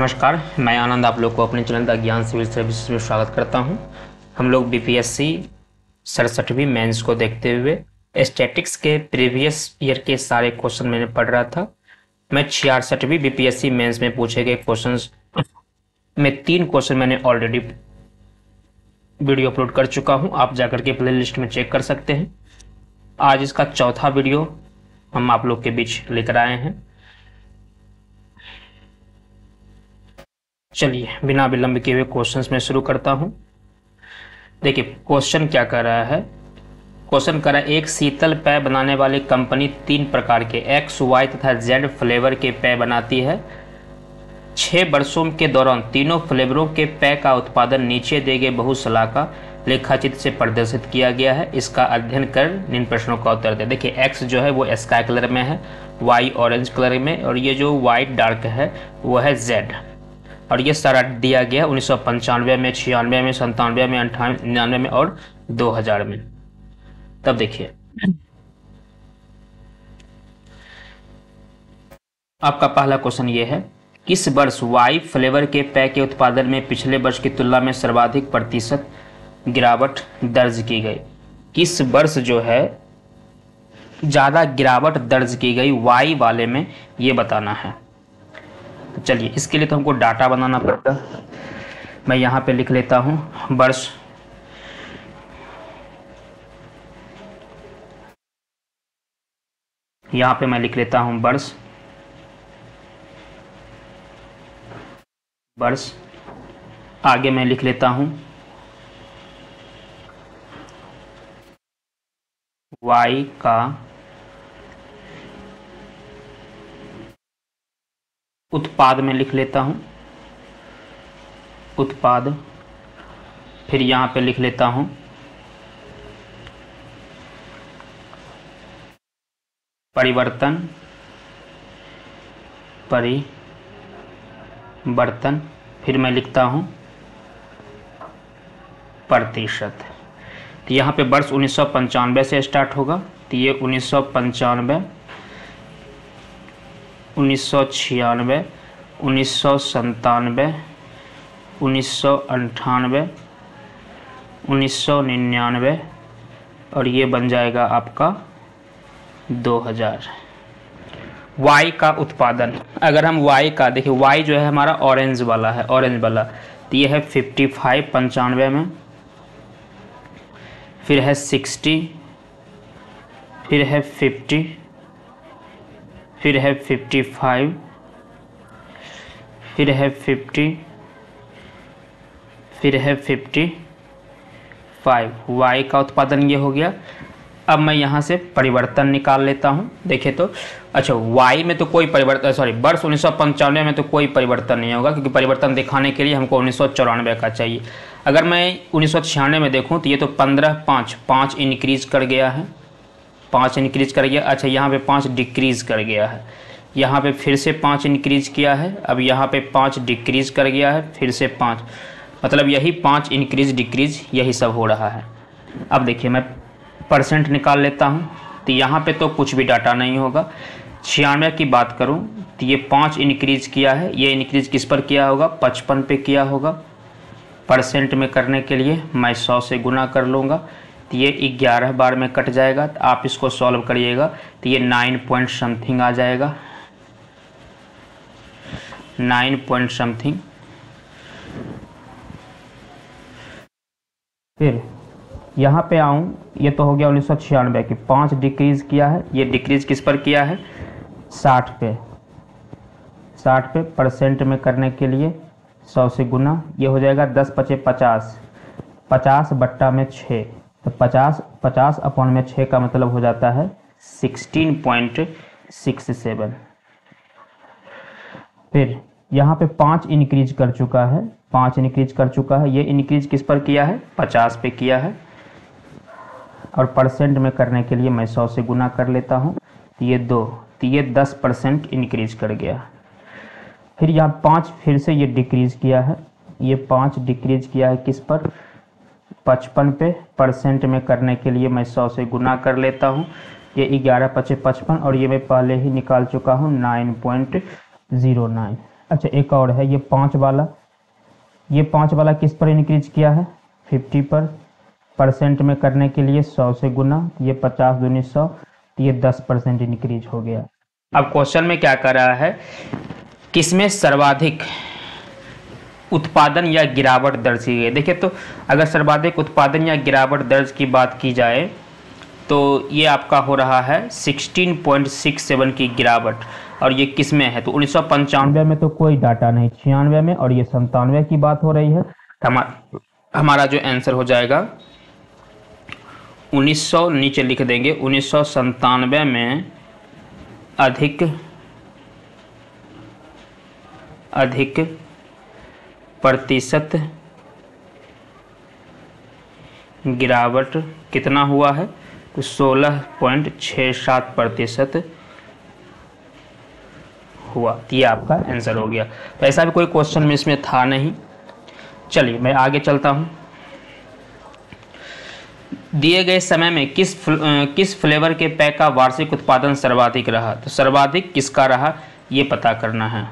नमस्कार, मैं आनंद आप लोग को अपने चैनल द ज्ञान सिविल सर्विसेज में स्वागत करता हूं। हम लोग बीपीएससी 67वीं मेंस को देखते हुए स्टैटिक्स के प्रीवियस ईयर के सारे क्वेश्चन मैंने पढ़ रहा था। मैं 66वीं बीपीएससी मेंस में पूछे गए क्वेश्चंस में 3 क्वेश्चन मैंने ऑलरेडी वीडियो अपलोड कर चुका हूं। आप जाकर के प्ले लिस्ट में चेक कर सकते हैं। आज इसका चौथा वीडियो हम आप लोग के बीच लेकर आए हैं। चलिए बिना विलंब किए हुए क्वेश्चंस में शुरू करता हूं। देखिए क्वेश्चन क्या कर रहा है। क्वेश्चन कर रहा है एक शीतल पेय बनाने वाली कंपनी 3 प्रकार के X, Y तथा Z फ्लेवर के पेय बनाती है। 6 वर्षों के दौरान तीनों फ्लेवरों के पेय का उत्पादन नीचे दिए गए बहुशलाका लेखाचित्र से प्रदर्शित किया गया है। इसका अध्ययन कर निम्न प्रश्नों का उत्तर दे। देखिए X जो है वो स्काई कलर में है, Y ऑरेंज कलर में, और ये जो वाइट डार्क है वो है Z। और ये सारा दिया गया 1995 में, 96 में, 97 में, 98, 99 में और 2000 में। तब देखिए आपका पहला क्वेश्चन ये है, किस वर्ष Y फ्लेवर के पेय के उत्पादन में पिछले वर्ष की तुलना में सर्वाधिक प्रतिशत गिरावट दर्ज की गई। किस वर्ष जो है ज़्यादा गिरावट दर्ज की गई Y वाले में, ये बताना है। तो चलिए इसके लिए तो हमको डाटा बनाना पड़ेगा। मैं यहाँ पे लिख लेता हूँ वर्ष। यहाँ पे मैं लिख लेता हूँ वर्ष। आगे मैं लिख लेता हूँ Y का उत्पाद में लिख लेता हूं उत्पाद। फिर यहां पे लिख लेता हूं परिवर्तन। फिर मैं लिखता हूं प्रतिशत। तो यहाँ पे वर्ष 1995 से स्टार्ट होगा। तो ये 1995, 1996, 1997, 1998, 1999 और ये बन जाएगा आपका 2000। Y का उत्पादन, अगर हम Y का देखिए, Y जो है हमारा ऑरेंज वाला है, तो ये है 55 95 में, फिर है 60, फिर है 50, फिर है 55, फिर है 50, फिर है 55। Y का उत्पादन ये हो गया। अब मैं यहाँ से परिवर्तन निकाल लेता हूँ। देखिए तो अच्छा, Y में तो कोई परिवर्तन, वर्ष 1995 में तो कोई परिवर्तन नहीं होगा, क्योंकि परिवर्तन दिखाने के लिए हमको 1994 का चाहिए। अगर मैं 1996 में देखूँ तो ये तो 15 इंक्रीज कर गया है, 5 इंक्रीज कर गया। अच्छा, यहाँ पे 5 डिक्रीज कर गया है, यहाँ पे फिर से 5 इंक्रीज किया है, अब यहाँ पे 5 डिक्रीज कर गया है, फिर से 5, मतलब यही 5 इंक्रीज डिक्रीज यही सब हो रहा है। अब देखिए मैं परसेंट निकाल लेता हूँ। तो यहाँ पे तो कुछ भी डाटा नहीं होगा। 96 की बात करूँ तो ये 5 इंक्रीज किया है, ये इंक्रीज किस पर किया होगा, 55 पे किया होगा। परसेंट में करने के लिए मैं 100 से गुना कर लूँगा, तो ये 11 बार में कट जाएगा। तो आप इसको सॉल्व करिएगा तो ये 9 पॉइंट समथिंग आ जाएगा, 9 पॉइंट समथिंग। फिर यहाँ पे आऊँ, ये तो हो गया 1996 की, 5 डिक्रीज किया है, ये डिक्रीज किस पर किया है, 60 पे। परसेंट में करने के लिए 100 से गुना, ये हो जाएगा 10 पचे 50, 50 बट्टा में 6, तो 50 अपॉन में 6 का मतलब हो जाता है 16.67। फिर यहाँ पे 5 इंक्रीज कर चुका है, ये इंक्रीज किस पर किया है, 50 पे किया है। और परसेंट में करने के लिए मैं 100 से गुना कर लेता हूँ, तो ये 2, तो ये 10% इंक्रीज कर गया। फिर यहाँ 5 फिर से ये डिक्रीज किया है, ये 5 डिक्रीज किया है किस पर, 55 पे। परसेंट में करने के लिए मैं 100 से गुना कर लेता हूँ, ये 11 पचे 55 और ये मैं पहले ही निकाल चुका हूँ 9.09। अच्छा एक और है ये 5 वाला, ये 5 वाला किस पर इंक्रीज किया है 50 पर, परसेंट में करने के लिए 100 से गुना, ये 50 दूनी 100, तो ये 10% इंक्रीज हो गया। अब क्वेश्चन में क्या कर रहा है, किसमें सर्वाधिक उत्पादन या गिरावट दर्ज की गई। देखिए तो अगर सर्वाधिक उत्पादन या गिरावट दर्ज की बात की जाए तो ये आपका हो रहा है 16.67 की गिरावट, और ये किस में है, तो 1995 में तो कोई डाटा नहीं, 96 में, और ये 97 की बात हो रही है। हमारा जो आंसर हो जाएगा 1900, नीचे लिख देंगे 1997 में अधिक प्रतिशत गिरावट कितना हुआ है, तो 16.67% हुआ। ये आपका आंसर हो गया। तो ऐसा भी कोई क्वेश्चन में इसमें था नहीं। चलिए मैं आगे चलता हूँ। दिए गए समय में किस फ्लेवर के पैक का वार्षिक उत्पादन सर्वाधिक रहा, तो सर्वाधिक किसका रहा ये पता करना है।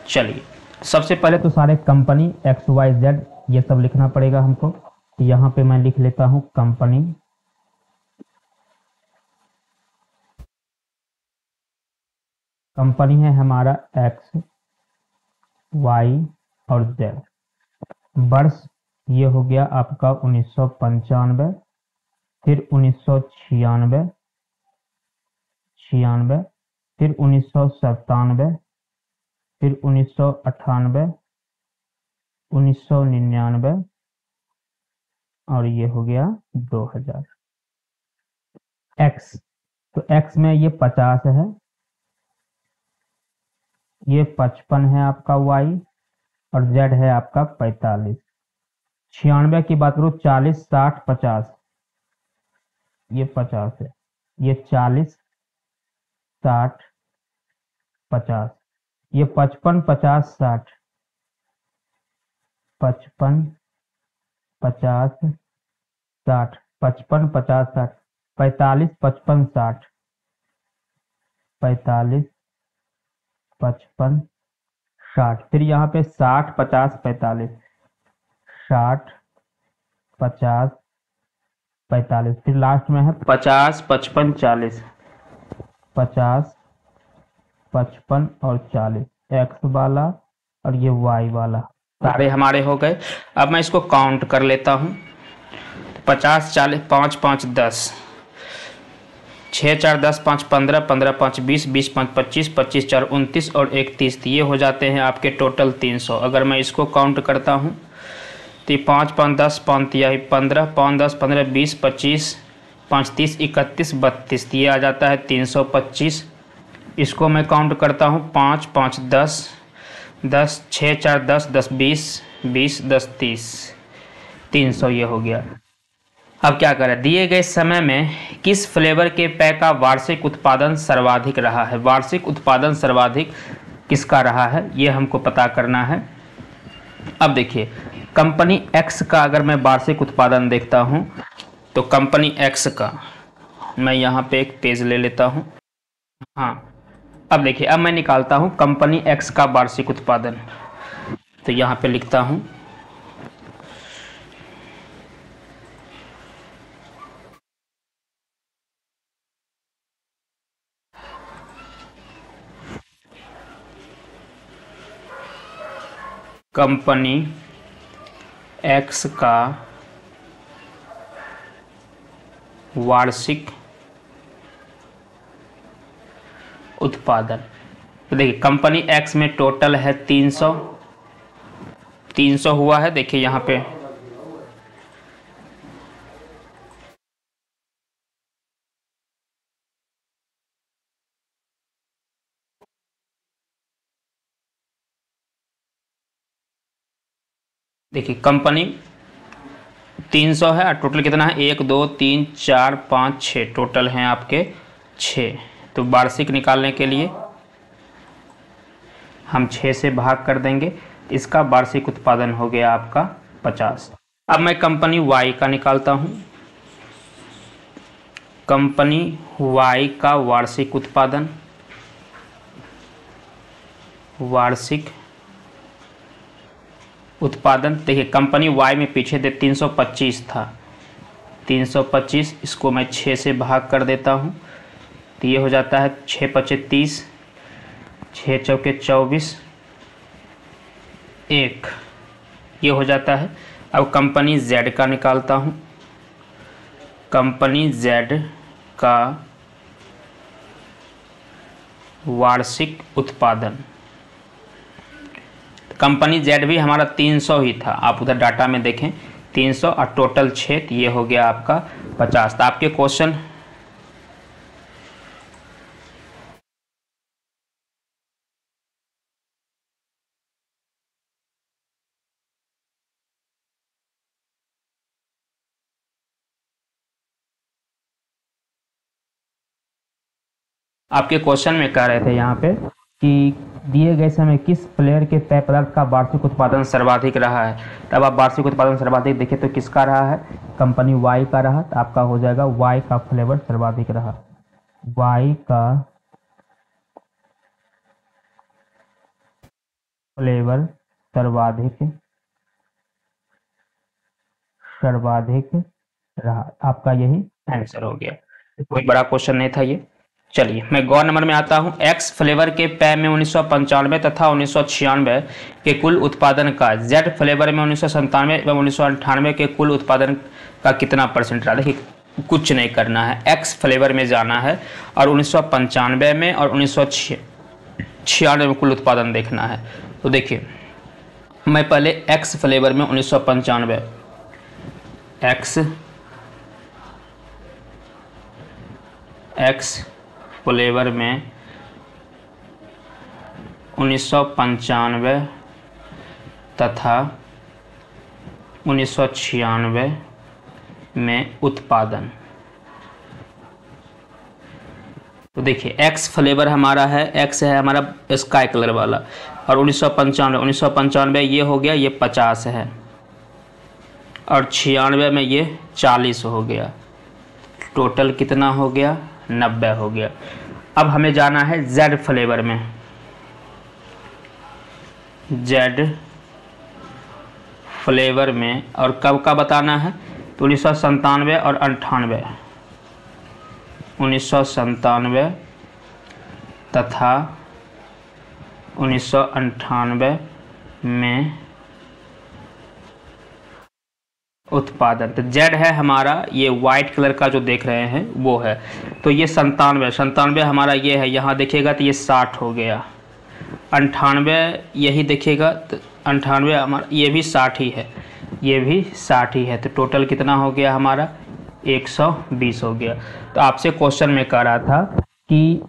चलिए सबसे पहले तो सारे कंपनी XYZ ये सब लिखना पड़ेगा हमको। यहाँ पे मैं लिख लेता हूँ कंपनी है हमारा X Y और Z। वर्ष ये हो गया आपका 1995, फिर 1996, फिर 1997, फिर 1998, 1999 और ये हो गया 2000। X, तो X में ये 50 है, ये 55 है आपका Y, और Z है आपका 45। 96 की बात करूँ 40, 60, 50, ये 50 है, ये 40, 60, 50, ये 55, 50, 60, 55, 50, 60, 55, 50, 60, 45, 55, 60, 45, 55, 60, फिर यहाँ पे 60, 50, 45, 60, 50, 45, फिर लास्ट में है 50, 55, 40, 50, 55 और 40, X वाला और ये Y वाला सारे हमारे हो गए। अब मैं इसको काउंट कर लेता हूँ। 50, 40, 5, 5, 10, 6, 4, 10, 5, 15, 15, 5, 20, 20, 5, 25, 25, 4, 29 और 1, 30, ये हो जाते हैं आपके टोटल 300। अगर मैं इसको काउंट करता हूँ तो 5, 5, 10, 5, 15, 5, 10, 15, 20, 25, 5, 30, 31, 32, ये आ जाता है 325। इसको मैं काउंट करता हूँ 5, 5, 10, 10, 6, 4, 10, 10, 20, 20, 10, 30, 300 ये हो गया। अब क्या करें, दिए गए समय में किस फ्लेवर के पेय का वार्षिक उत्पादन सर्वाधिक रहा है। वार्षिक उत्पादन सर्वाधिक किसका रहा है ये हमको पता करना है। अब देखिए कंपनी X का अगर मैं वार्षिक उत्पादन देखता हूं तो कंपनी X का मैं यहां पे एक पेज ले लेता हूं। हाँ अब देखिए, अब मैं निकालता हूं कंपनी X का वार्षिक उत्पादन, तो यहां पे लिखता हूं कंपनी X का वार्षिक उत्पादन। तो देखिए कंपनी X में टोटल है 300 हुआ है। देखिए यहाँ पे देखिए कंपनी 300 है और टोटल कितना है 1, 2, 3, 4, 5, 6 टोटल हैं आपके 6। तो वार्षिक निकालने के लिए हम 6 से भाग कर देंगे, इसका वार्षिक उत्पादन हो गया आपका 50। अब मैं कंपनी Y का निकालता हूं। कंपनी Y का वार्षिक उत्पादन वार्षिक उत्पादन। देखिए कंपनी वाई में पीछे दे 325 था, 325 इसको मैं 6 से भाग कर देता हूँ तो ये हो जाता है 6 पचे 30, 6 चौके 24, 1 ये हो जाता है। अब कंपनी जेड का निकालता हूँ, कंपनी जेड का वार्षिक उत्पादन। कंपनी जेड भी हमारा 300 ही था, आप उधर डाटा में देखें 300 और टोटल 6 तो ये हो गया आपका 50। तो आपके क्वेश्चन में कह रहे थे यहाँ पे कि दिए गए समय किस फ्लेवर के पेय पदार्थ का वार्षिक उत्पादन सर्वाधिक रहा है। तब आप वार्षिक उत्पादन सर्वाधिक देखिए तो किसका रहा है, कंपनी वाई का रहा, तो आपका हो जाएगा वाई का फ्लेवर सर्वाधिक रहा, वाई का फ्लेवर सर्वाधिक रहा, आपका यही आंसर हो गया। कोई बड़ा क्वेश्चन नहीं था ये। चलिए मैं गौ नंबर में आता हूं। एक्स फ्लेवर के पेय में 1995 तथा 1996 के कुल उत्पादन का जेड फ्लेवर में 1997 एवं 1998 के कुल उत्पादन का कितना परसेंट रहा। देखिए कुछ नहीं करना है, एक्स फ्लेवर में जाना है और 1995 में और 1996 में कुल उत्पादन देखना है। तो देखिए मैं पहले एक्स फ्लेवर में 1995 एक्स फ्लेवर में 1995 तथा 1996 में उत्पादन। तो देखिए एक्स फ्लेवर हमारा है, एक्स है हमारा स्काई कलर वाला, और 1995 ये हो गया, ये 50 है, और 96 में ये 40 हो गया, टोटल कितना हो गया 90 हो गया। अब हमें जाना है जेड फ्लेवर में, जेड फ्लेवर में, और कब का बताना है तो 1997 और 98, 1997 तथा 1998 में उत्पादन। तो जेड है हमारा, ये वाइट कलर का जो देख रहे हैं वो है, तो ये 97 हमारा ये है, यहाँ देखिएगा तो ये 60 हो गया, 98 यही देखिएगा तो 98 हमारा ये भी 60 ही है, ये भी 60 ही है, तो टोटल कितना हो गया हमारा 120 हो गया। तो आपसे क्वेश्चन में कह रहा था कि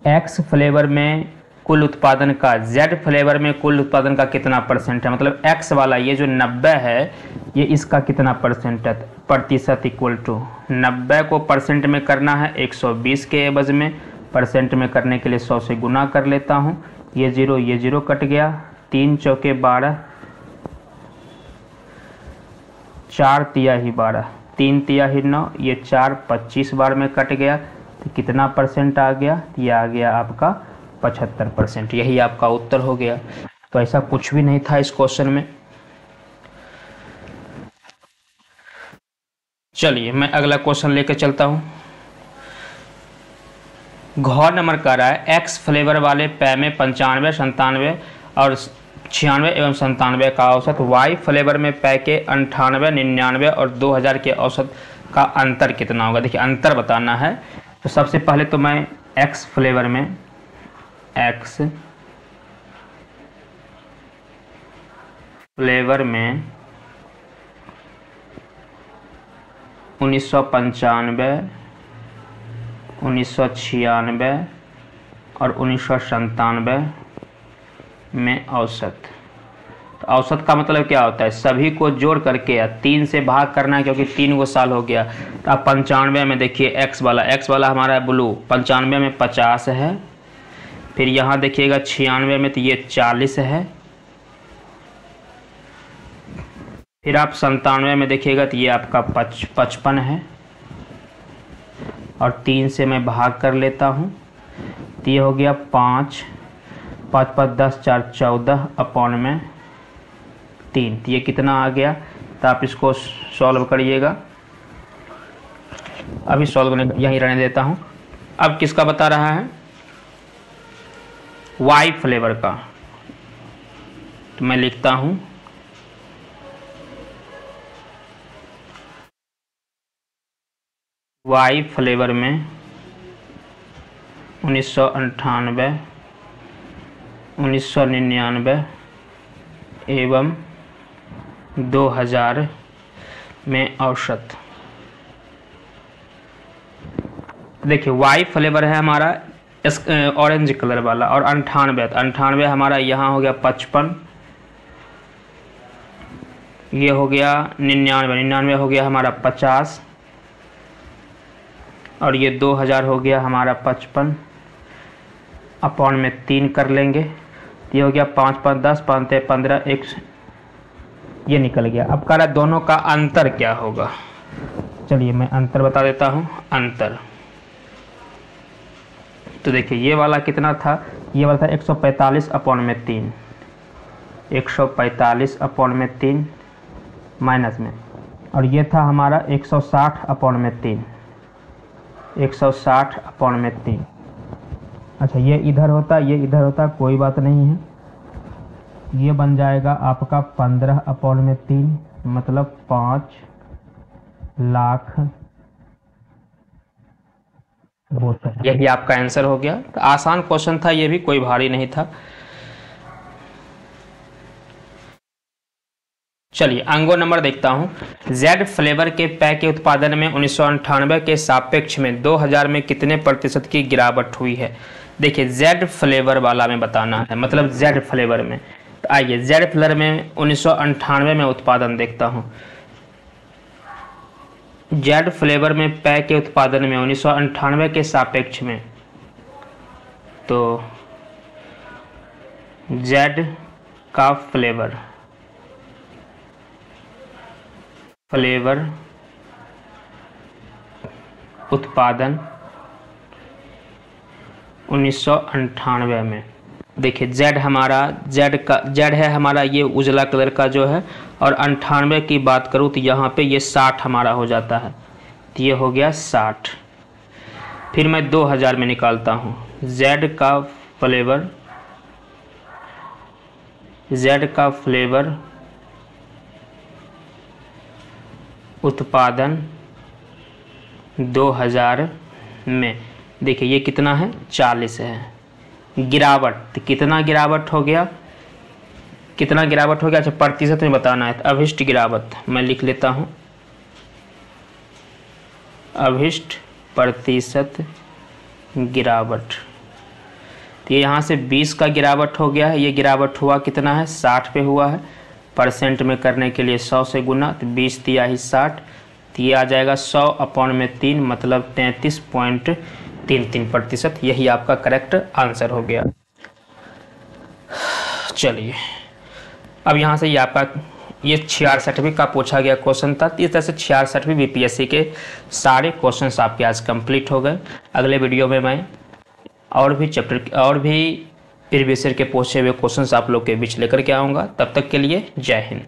एक्स फ्लेवर में कुल उत्पादन का जेड फ्लेवर में कुल उत्पादन का कितना परसेंट है, मतलब एक्स वाला ये जो 90 है ये इसका कितना परसेंट है, प्रतिशत इक्वल टू 90 को परसेंट में करना है 120 के एवज में, परसेंट में करने के लिए 100 से गुना कर लेता हूँ, ये जीरो कट गया, 3 चौके 12, 4 तिया ही 12, 3 तिया ही 9, ये 4 25 बार में कट गया, तो कितना परसेंट आ गया, ये आ गया आपका 75%। यही आपका उत्तर हो गया। तो ऐसा कुछ भी नहीं था इस क्वेश्चन में। चलिए मैं अगला क्वेश्चन लेकर चलता हूं। घ नंबर कह रहा है एक्स फ्लेवर वाले पेय में 95, 97 और 96 एवं 97 का औसत, वाई फ्लेवर में पेय के 98, 99 और 2000 के औसत का अंतर कितना होगा। देखिए अंतर बताना है, तो सबसे पहले तो मैं एक्स फ्लेवर में 1995, 1996 और 1997 में औसत। तो औसत का मतलब क्या होता है, सभी को जोड़ करके या 3 से भाग करना है, क्योंकि 3 गो साल हो गया। तो आप 95 में देखिए एक्स वाला हमारा है ब्लू, 95 में 50 है, फिर यहाँ देखिएगा 96 में तो ये 40 है, फिर आप 97 में देखिएगा तो ये आपका 55 है, और 3 से मैं भाग कर लेता हूँ तो ये हो गया 5, 5 5 10 4 14 अपॉन में 3, तो ये कितना आ गया। तो आप इसको सॉल्व करिएगा। अभी सॉल्व करने यहीं रहने देता हूँ। अब किसका बता रहा है, वाई फ्लेवर का। तो मैं लिखता हूँ वाई फ्लेवर में 1998, 1999 एवं 2000 में औसत। देखिए वाई फ्लेवर है हमारा ऑरेंज कलर वाला, और 98 हमारा यहाँ हो गया 55, ये हो गया 99 हो गया हमारा 50, और ये 2000 हो गया हमारा 55 अपॉन में 3 कर लेंगे। ये हो गया 5 5 10 5 15 1, ये निकल गया। अब कह रहा है दोनों का अंतर क्या होगा। चलिए मैं अंतर बता देता हूँ। अंतर तो देखिए ये वाला कितना था, ये वाला था 145 अपॉन में 3, 145 अपॉन में 3 माइनस में, और ये था हमारा 160 अपॉन में 3, 160 अपॉन में 3। अच्छा ये इधर होता, ये इधर होता, कोई बात नहीं है। ये बन जाएगा आपका 15 अपॉन में 3, मतलब 5 लाख बोतल। यही आपका आंसर हो गया। तो आसान क्वेश्चन था ये भी, कोई भारी नहीं था। चलिए अंगो नंबर देखता हूँ। जेड फ्लेवर के पेय के उत्पादन में 1998 के सापेक्ष में 2000 में कितने प्रतिशत की गिरावट हुई है। देखिए जेड फ्लेवर वाला में बताना है, मतलब जेड फ्लेवर में। तो आइए जेड फ्लेवर में 1998 में उत्पादन देखता हूँ। जेड फ्लेवर में पेय के उत्पादन में 1998 के सापेक्ष में, तो जेड का फ्लेवर उत्पादन 1998 में। देखिए जेड हमारा जेड है हमारा ये उजला कलर का जो है, और 98 की बात करूँ तो यहाँ पे ये 60 हमारा हो जाता है। तो ये हो गया 60। फिर मैं 2000 में निकालता हूँ। जेड का फ्लेवर उत्पादन 2000 में, देखिए ये कितना है 40 है। गिरावट तो कितना गिरावट हो गया, कितना गिरावट हो गया। अच्छा प्रतिशत में बताना है, तो अभिष्ट गिरावट मैं लिख लेता हूँ। अभिष्ट प्रतिशत गिरावट, तो ये यहाँ से 20 का गिरावट हो गया है। ये गिरावट हुआ कितना है 60 पे हुआ है। परसेंट में करने के लिए 100 से गुना, तो 20 तिया ही 60, तो ये आ जाएगा 100 अपॉन में 3, मतलब 33.33%। यही आपका करेक्ट आंसर हो गया। चलिए अब यहाँ से ये आपका ये 66वीं का पूछा गया क्वेश्चन था। इस तरह से 66वीं बीपीएससी के सारे क्वेश्चंस आपके आज कंप्लीट हो गए। अगले वीडियो में मैं और भी प्रीवियस ईयर के पूछे हुए क्वेश्चंस आप लोग के बीच लेकर के आऊँगा। तब तक के लिए जय हिंद।